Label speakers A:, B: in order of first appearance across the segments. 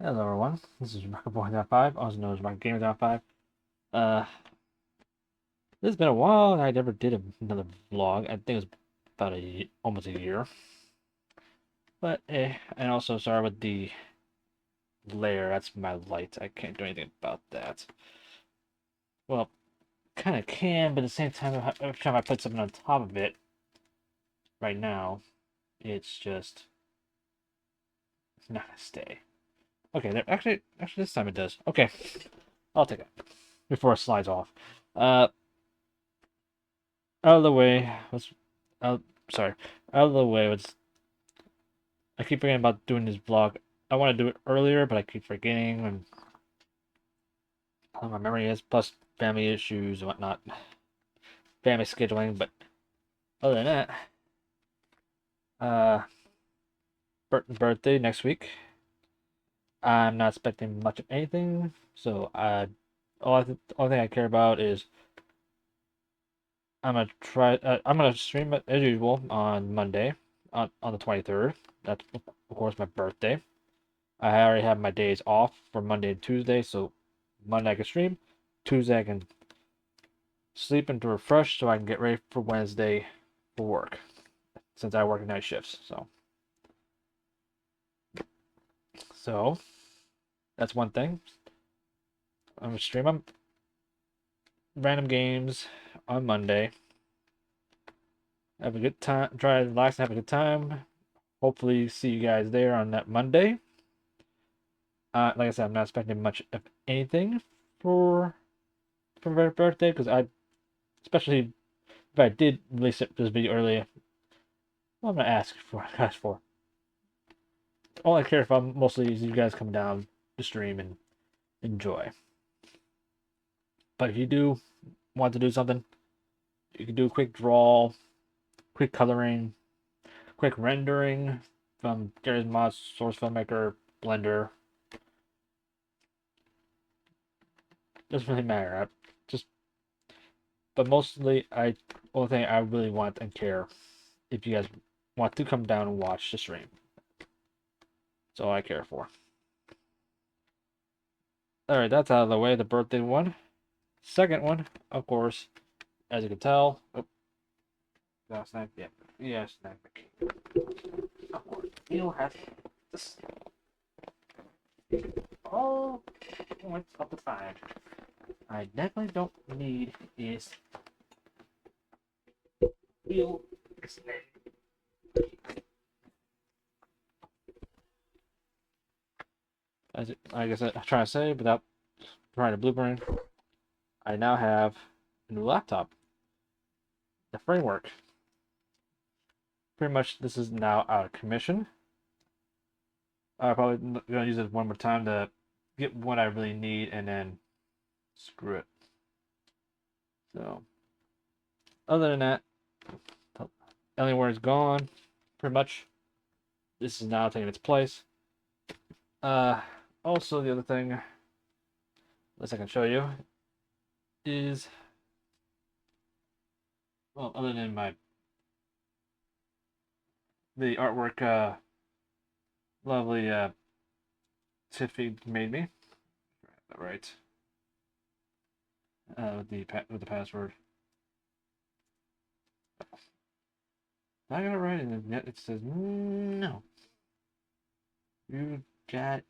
A: Hello everyone, this is RockerBoy.5, also known as RockerGamer.5. Uh, this has been a while, and I never did another vlog. I think it was about almost a year. But, and also sorry with the glare, that's my light. I can't do anything about that. Well, kind of can, but at the same time, every time I put something on top of it, right now, it's just not gonna stay. Okay, there, actually this time it does. Okay, I'll take it before it slides off. Uh, out of the way. Out, sorry. Out of the way. I keep forgetting about doing this vlog. I want to do it earlier, but I keep forgetting, and how my memory is. Plus family issues and whatnot, family scheduling. But other than that, uh, birthday next week. I'm not expecting much of anything, so all thing I care about is I'm gonna try. I'm gonna stream it as usual on Monday, on the 23rd. That's of course my birthday. I already have my days off for Monday and Tuesday, so Monday I can stream, Tuesday I can sleep and to refresh so I can get ready for Wednesday for work, since I work night shifts. So that's one thing. I'm gonna stream on random games on Monday. Have a good time, try to relax and have a good time. Hopefully see you guys there on that Monday. Like I said, I'm not expecting much of anything for my birthday because especially if I did release this video earlier, what I'm gonna ask for. All I care about mostly is you guys coming down to stream and enjoy. But if you do want to do something, you can do a quick draw, quick coloring, quick rendering from Gary's Mods, Source Filmmaker, Blender. Doesn't really matter. Just, but mostly, only thing I really want and care if you guys want to come down and watch the stream. That's all I care for. Alright, that's out of the way, the birthday one. Second one, of course, as you can tell. Oh, did snipe? Yeah. Yeah, snipe the king. Of course, you have this all points of the time. I definitely don't need is real snake. As I guess I'm trying to say without trying to blueprint, I now have a new laptop. The framework. Pretty much this is now out of commission. I'm probably gonna use it one more time to get what I really need and then screw it. So other than that, Alienware is gone. Pretty much. This is now taking its place. Uh Also the other thing, unless I can show you, is well, other than the artwork lovely Tiffy made me. Right. With the password. I got it right, and then it says no. You got.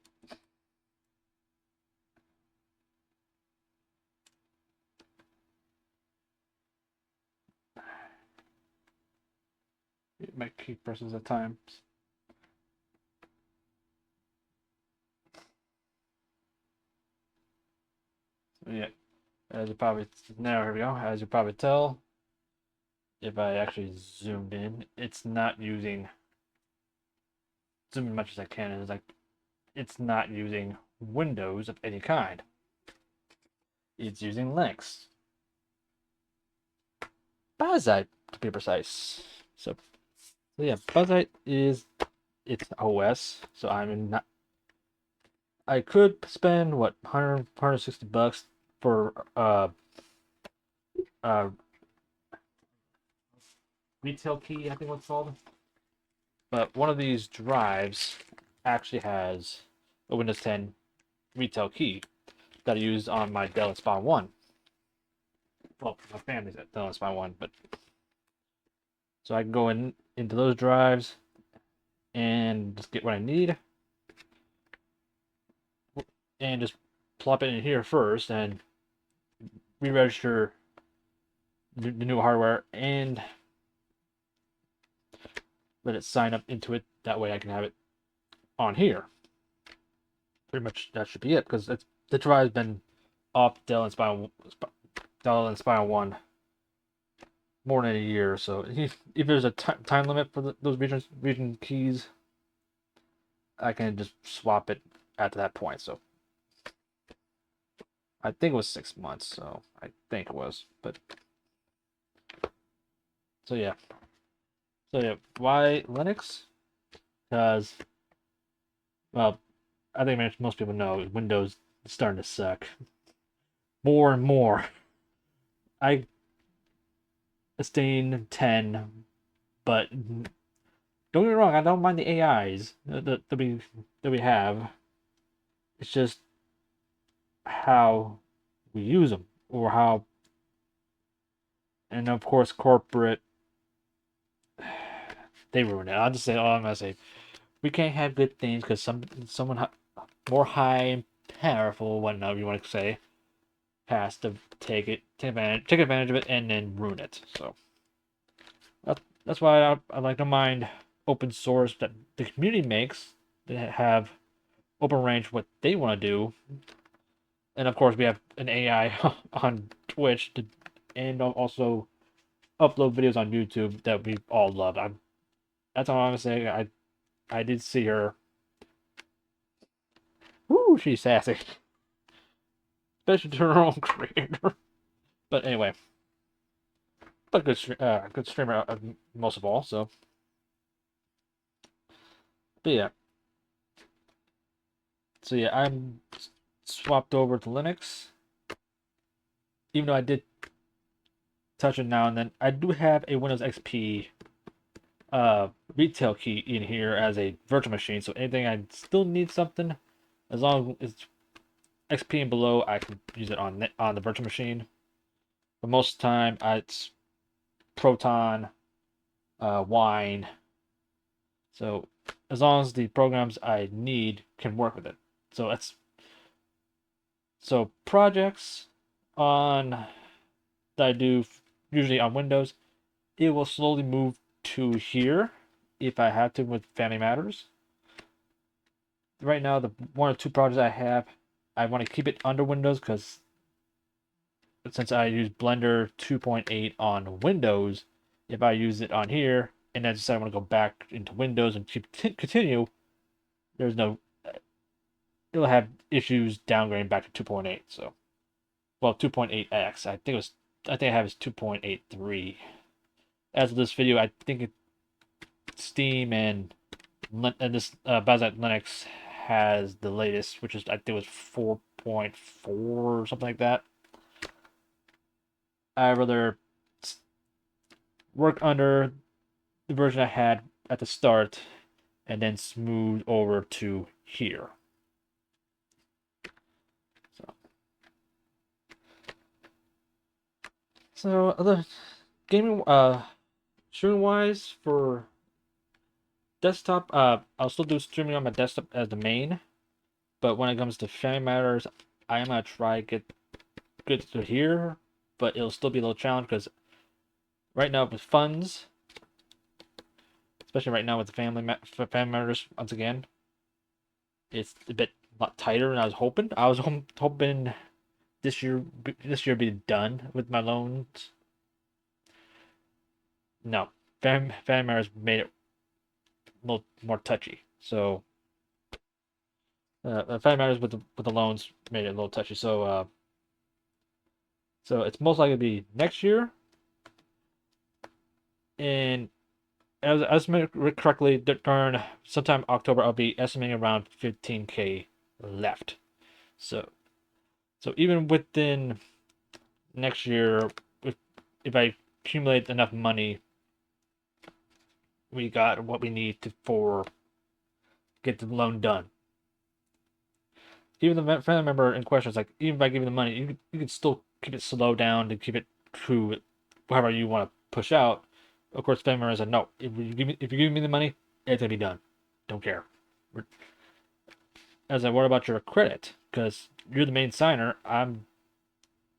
A: It might keep presses at times. So yeah, as you probably now here we go. As you probably tell, if I actually zoomed in, it's not using zoom as much as I can. It's not using windows of any kind. It's using Linux. Bazzite to be precise. So yeah, Bazzite is its OS. So not. I could spend what 160 bucks for uh retail key, I think what's called. But one of these drives actually has a Windows 10 retail key that I use on my Dell Inspire 1. Well, my family's at Dell Inspire 1, but so I can go into those drives and just get what I need and just plop it in here first and re-register the new hardware and let it sign up into it. That way I can have it on here. Pretty much that should be it, because the drive's been off Dell Inspire 1 more than a year. So if there's a time limit for those region keys, I can just swap it at that point. So I think it was 6 months. So I think it was, but so yeah. Why Linux? Because, well, I think most people know Windows is starting to suck more and more. I sustain 10, but don't get me wrong, I don't mind the AIs that we have. It's just how we use them, or how, and of course, corporate, they ruin it. I'll just say, I'm gonna say, we can't have good things because someone more high and powerful, whatever you want to say, has to take advantage of it, and then ruin it. So that's why I like to mind open source that the community makes, that have open range what they want to do. And of course, we have an AI on Twitch and also upload videos on YouTube that we all love. That's all I'm saying. I did see her. Woo, she's sassy, especially to her own creator. But anyway, but good streamer most of all. So, but yeah. So yeah, I'm swapped over to Linux. Even though I did touch it now and then, I do have a Windows XP retail key in here as a virtual machine. So anything I still need something, as long as it's XP and below, I can use it on the virtual machine. But most of the time, it's Proton, Wine. So as long as the programs I need can work with it. So projects on that I do usually on Windows, it will slowly move to here if I have to with Family Matters. Right now, the 1 or 2 projects I have, I want to keep it under Windows because since I use Blender 2.8 on Windows, if I use it on here and then decide I want to go back into Windows and continue, there's no, it'll have issues downgrading back to 2.8. So, well, 2.8x. I think I have is 2.83. As of this video, I think Steam and this Bazzite Linux has the latest, which is I think it was 4.4 or something like that. I'd rather work under the version I had at the start and then smooth over to here. So other gaming streaming wise for desktop, I'll still do streaming on my desktop as the main, but when it comes to Family Matters, I am gonna try get good to here, but it'll still be a little challenge because right now with funds, especially right now with the Family Matters, once again, it's a lot tighter than I was hoping. I was hoping this year be done with my loans. No, Family Matters made it a little more touchy. So Family Matters with the loans made it a little touchy. So so it's most likely to be next year. And as I estimated correctly, during sometime October, I'll be estimating around 15K left. So even within next year, if I accumulate enough money, we got what we need for get the loan done. even the family member in question is like, even by giving the money, you could still keep it slow down to keep it to whatever you want to push out. Of course, family members said, no, if you give me the money, it's gonna be done. Don't care. I was like, what about your credit? Because you're the main signer. I'm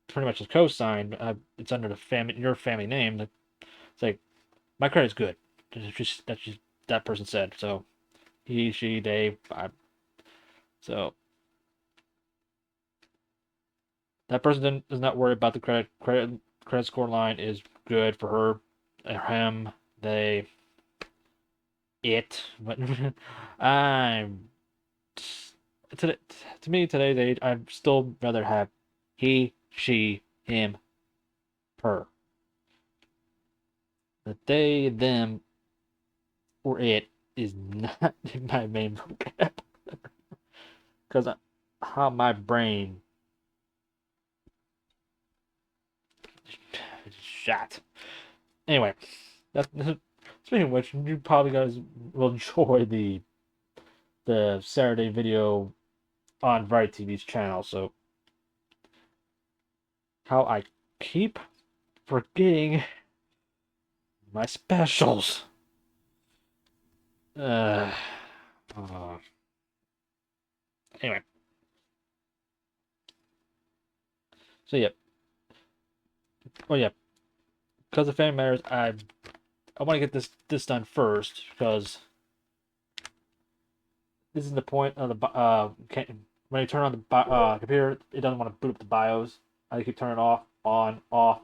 A: pretty much a co-signed. It's under your family name. It's like my credit's good. That's just that person said. So he, she, they. So that person does not worry about the credit score line is good for her, or him, they, it. But I'm to to me today. I'd still rather have he, she, him, her. The they, them, or it is not in my main vocab because how my brain shot. Anyway, that's speaking of which, you probably guys will enjoy the Saturday video on Variety TV's channel. So how I keep forgetting my specials. Uh, uh, anyway, so yeah. Oh yeah, because of Family Matters, I want to get this done first because this is the point of the when you turn on the computer, it doesn't want to boot up the BIOS. I keep turning it off, on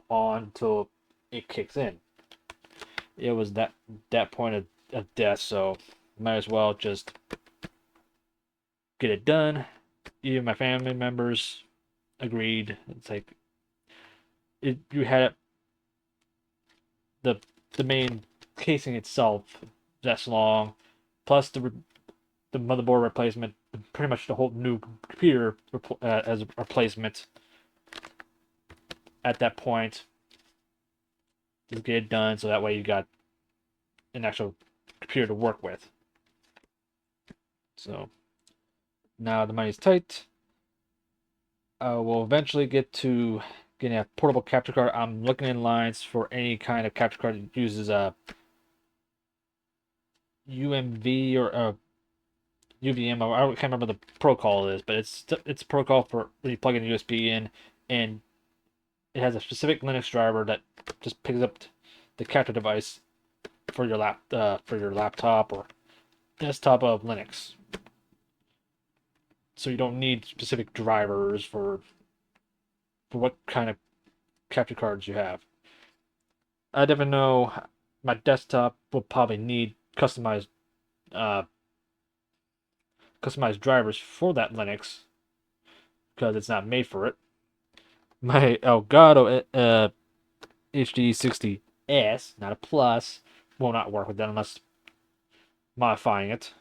A: until it kicks in. It was that point of death, so might as well just get it done. Even my family members agreed. It's like you had it, the the main casing itself that's long, plus the motherboard replacement, pretty much the whole new computer as a replacement. At that point, just get it done so that way you got an actual computer to work with. So now the money's tight. We'll eventually get to getting a portable capture card. I'm looking in lines for any kind of capture card that uses a UMV or a UVM. I can't remember the protocol it is, but it's a protocol for when you plug in a USB in, and it has a specific Linux driver that just picks up the capture device for your laptop or desktop of Linux. So you don't need specific drivers for what kind of capture cards you have. I never know. My desktop will probably need uh, customized drivers for that Linux because it's not made for it. My Elgato HD60S, not a plus, will not work with that unless modifying it.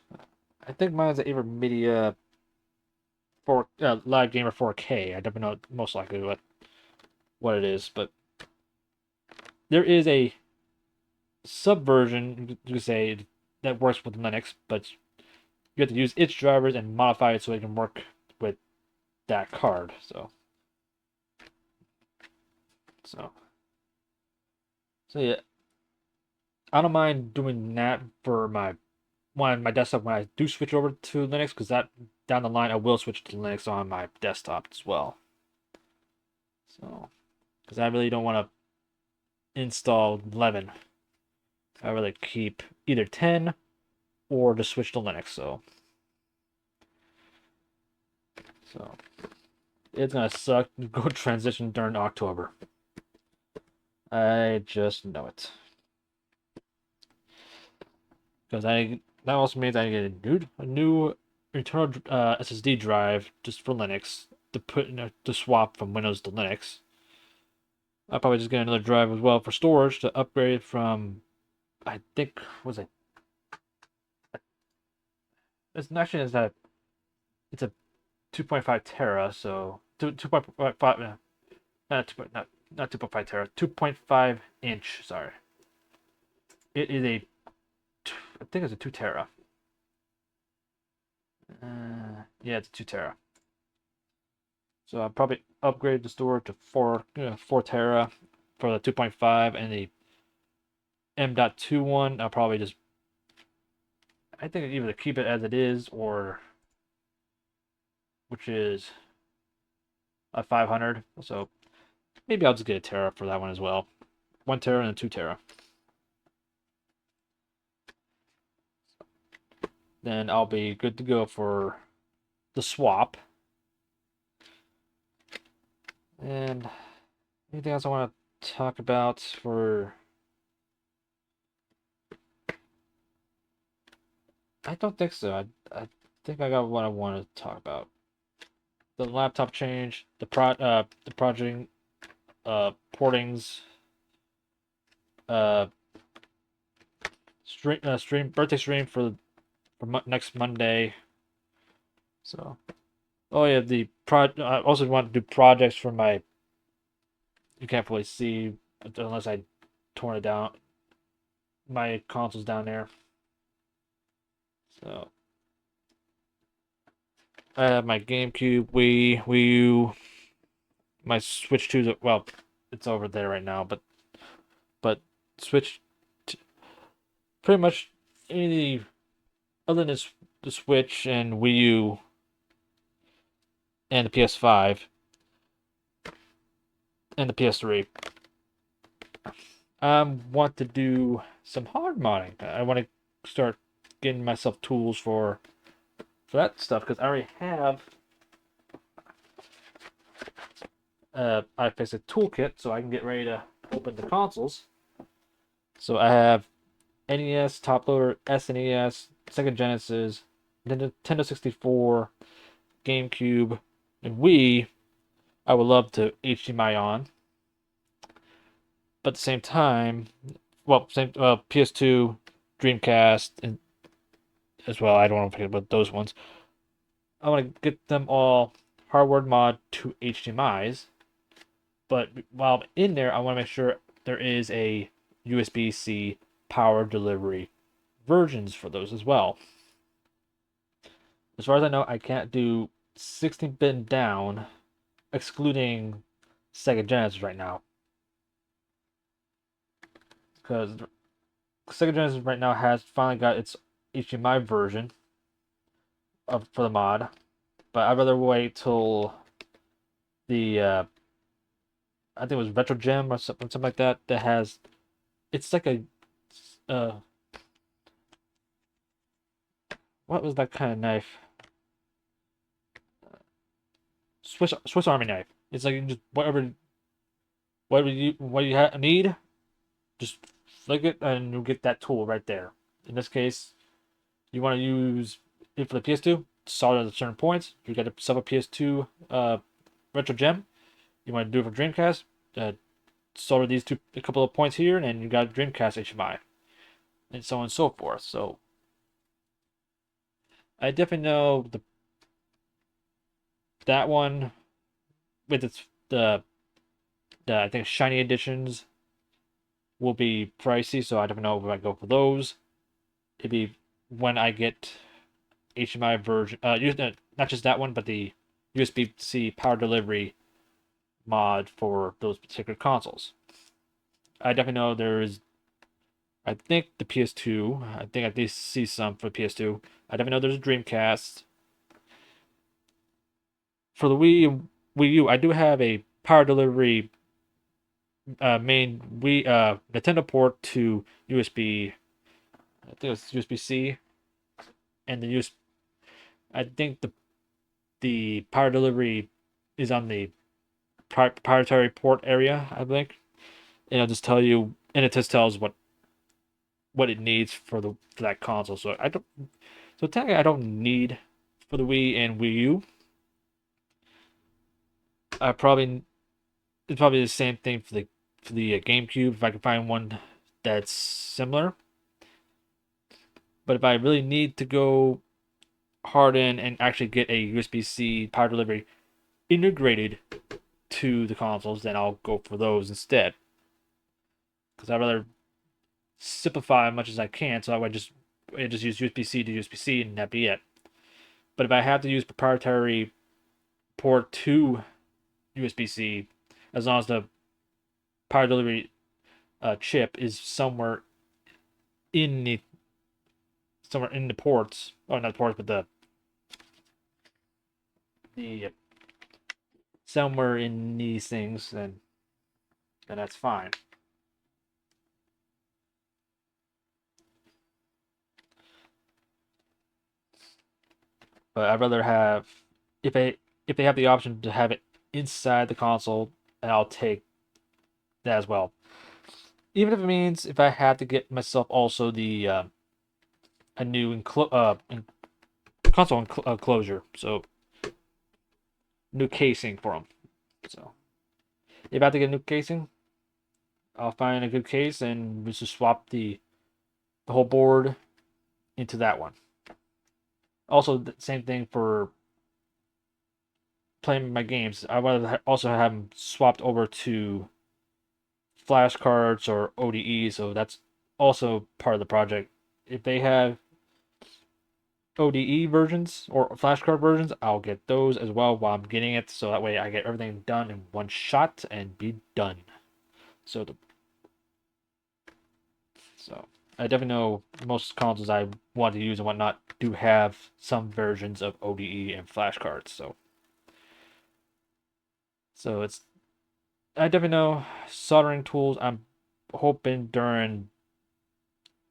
A: I think mine's an AverMedia 4 Live Gamer 4K. I don't know most likely what it is, but there is a subversion you could say that works with Linux, but you have to use its drivers and modify it so it can work with that card. So yeah, I don't mind doing that for my desktop when I do switch over to Linux, because that down the line I will switch to Linux on my desktop as well. So, because I really don't want to install 11, I really keep either 10 or just switch to Linux. So it's gonna suck to go transition during October. I just know it. Because that also means I get a new internal SSD drive just for Linux to swap from Windows to Linux. I'll probably just get another drive as well for storage to upgrade from, I think, was it? It's actually it's a 2.5 tera, so 2.5 not 2. Not 2.5 tera, 2.5 inch. Sorry, it is I think it's a 2 tera. Yeah, it's a 2 tera. So I'll probably upgrade the storage to 4 tera for the 2.5 and the M.2 one. I'll probably just, I think either keep it as it is or, which is a 500. So maybe I'll just get a tera for that one as well. 1 tera and a 2 tera. Then I'll be good to go for the swap. And anything else I want to talk about for... I don't think so. I think I got what I want to talk about. The laptop change, the project portings, uh stream birthday stream for next Monday. So, oh yeah, I also want to do projects for my. You can't really see unless I torn it down. My console's down there. So I have my GameCube, Wii U, my Switch 2. Well, it's over there right now, but Switch, pretty much any other than the Switch and Wii U and the PS5 and the PS3. I want to do some hard modding. I want to start getting myself tools for that stuff because I already have I fixed a toolkit so I can get ready to open the consoles. So I have NES, top loader, SNES, Sega Genesis, Nintendo 64, GameCube, and Wii. I would love to HDMI on, but at the same time, PS2, Dreamcast, and as well. I don't want to forget about those ones. I want to get them all hardware mod to HDMI's, but while I'm in there, I want to make sure there is a USB-C power delivery versions for those as well. As far as I know, I can't do 16-bit down, excluding Sega Genesis right now, because Sega Genesis right now has finally got its HDMI version for the mod, but I'd rather wait till the I think it was Retro Gem or something like that has it's like a uh what was that kind of knife? Swiss Army knife. It's like just what you need, just flick it and you'll get that tool right there. In this case, you want to use it for the PS2, solder at certain points. You got to sub a PS2 Retro Gem. You want to do it for Dreamcast, solder these a couple of points here, and then you got Dreamcast HDMI, and so on and so forth. So I definitely know that one with the I think shiny editions will be pricey, so I don't know if I go for those. It'd be when I get HDMI version, not just that one, but the USB-C power delivery mod for those particular consoles. I definitely know there's, I think the PS2, I think I did see some for PS2. I definitely know there's a Dreamcast. For the Wii U, I do have a power delivery main Nintendo port to USB. I think it's USB-C, and the US. I think the power delivery is on the proprietary port area. I think, and it'll just tell you, and it just tells what it needs for that console. So I don't. So technically, I don't need for the Wii and Wii U. I probably It's probably the same thing for the GameCube if I can find one that's similar. But if I really need to go hard in and actually get a USB-C power delivery integrated to the consoles, then I'll go for those instead. Because I'd rather simplify as much as I can, so I would just use USB-C to USB-C and that'd be it. But if I have to use proprietary port to USB-C, as long as the power delivery chip is in the somewhere in the ports. Oh, not the ports, but the somewhere in these things, then that's fine. But I'd rather have if they have the option to have it inside the console, I'll take that as well. Even if it means if I have to get myself also the a new console enclosure, so new casing for them. So if I have to get a new casing, I'll find a good case and we just swap the whole board into that one. Also, the same thing for playing my games. I want to also have them swapped over to flashcards or ODE, so that's also part of the project. If they have ODE versions or flashcard versions, I'll get those as well while I'm getting it, so that way I get everything done in one shot and be done. So so I definitely know most consoles I want to use and whatnot do have some versions of ODE and flashcards. So it's I definitely know soldering tools. I'm hoping during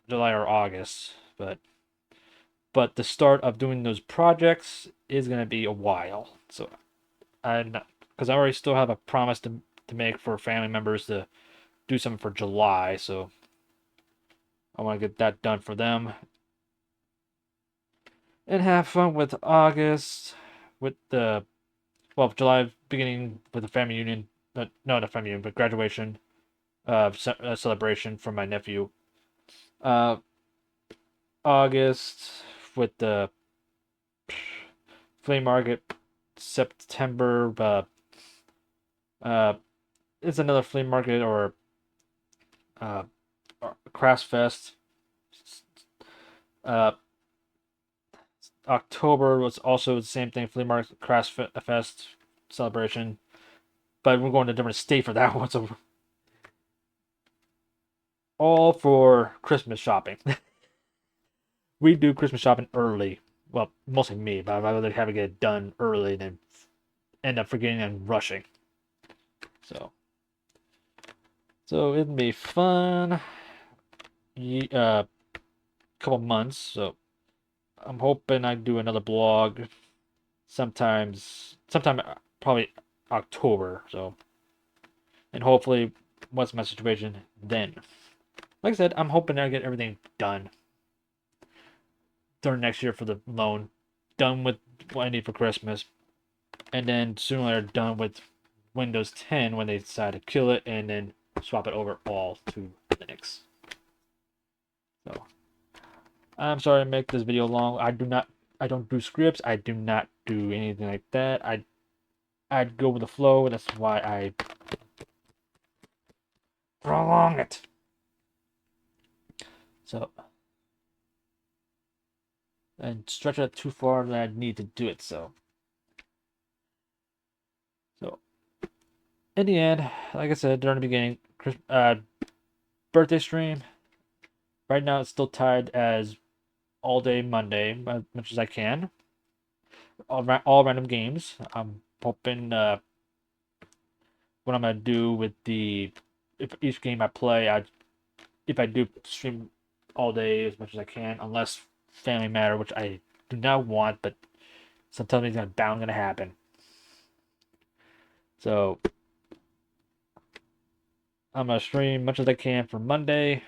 A: July or August, but the start of doing those projects is gonna be a while. So I'm not because I already still have a promise to make for family members to do something for July. So I want to get that done for them and have fun with August with the July beginning with the family union. No, not family union, but graduation celebration for my nephew. Uh, August with the flea market. September, uh, it's another flea market uh, crafts fest. Uh, October was also the same thing, flea market, crafts fest celebration. But we're going to a different state for that one, so all for Christmas shopping. We do Christmas shopping early. Well, mostly me, but I'd rather have it get done early than end up forgetting and rushing. So, so it'll be fun. Couple months. So I'm hoping I do another blog sometime probably October. So, and hopefully, what's my situation then? Like I said, I'm hoping I get everything done during next year for the loan, done with what I need for Christmas, and then sooner or later done with Windows 10 when they decide to kill it, and then swap it over all to Linux. So I'm sorry to make this video long. I don't do scripts. I do not do anything like that. I'd go with the flow. That's why I prolong it. So and stretch it too far than I need to do it. So in the end, like I said during the beginning, birthday stream. Right now it's still tied as all day Monday, as much as I can. All random games. I'm hoping what I'm gonna do with if each game I play, if I do stream all day as much as I can, unless Family Matter, which I do not want, but sometimes it's bound gonna happen. So I'm gonna stream much as I can for Monday.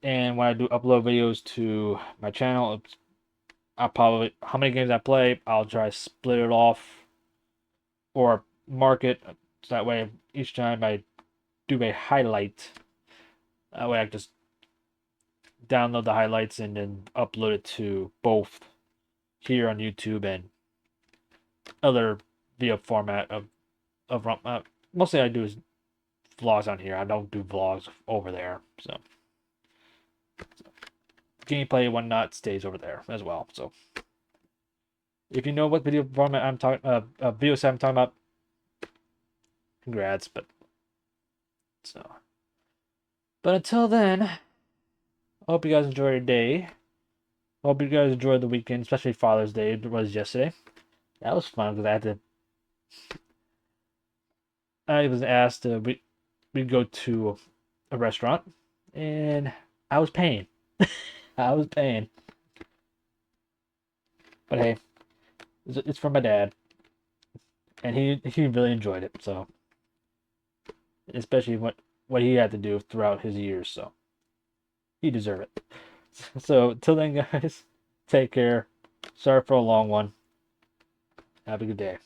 A: And when I do upload videos to my channel, I'll probably how many games I play, I'll try to split it off or mark it so that way each time I do a highlight, that way I just download the highlights and then upload it to both here on YouTube and other video format of mostly I do is vlogs on here. I don't do vlogs over there, so gameplay and whatnot stays over there as well. So If you know what video format I'm talking, video set I'm talking about, congrats. But until then, I hope you guys enjoy your day. Hope you guys enjoyed the weekend, especially Father's Day. It was yesterday. That was fun because I was asked to we go to a restaurant, and I was paying. I was paying. But hey, it's from my dad, and he really enjoyed it. So especially what he had to do throughout his years, so he deserved it. So till then, guys, take care. Sorry for a long one. Have a good day.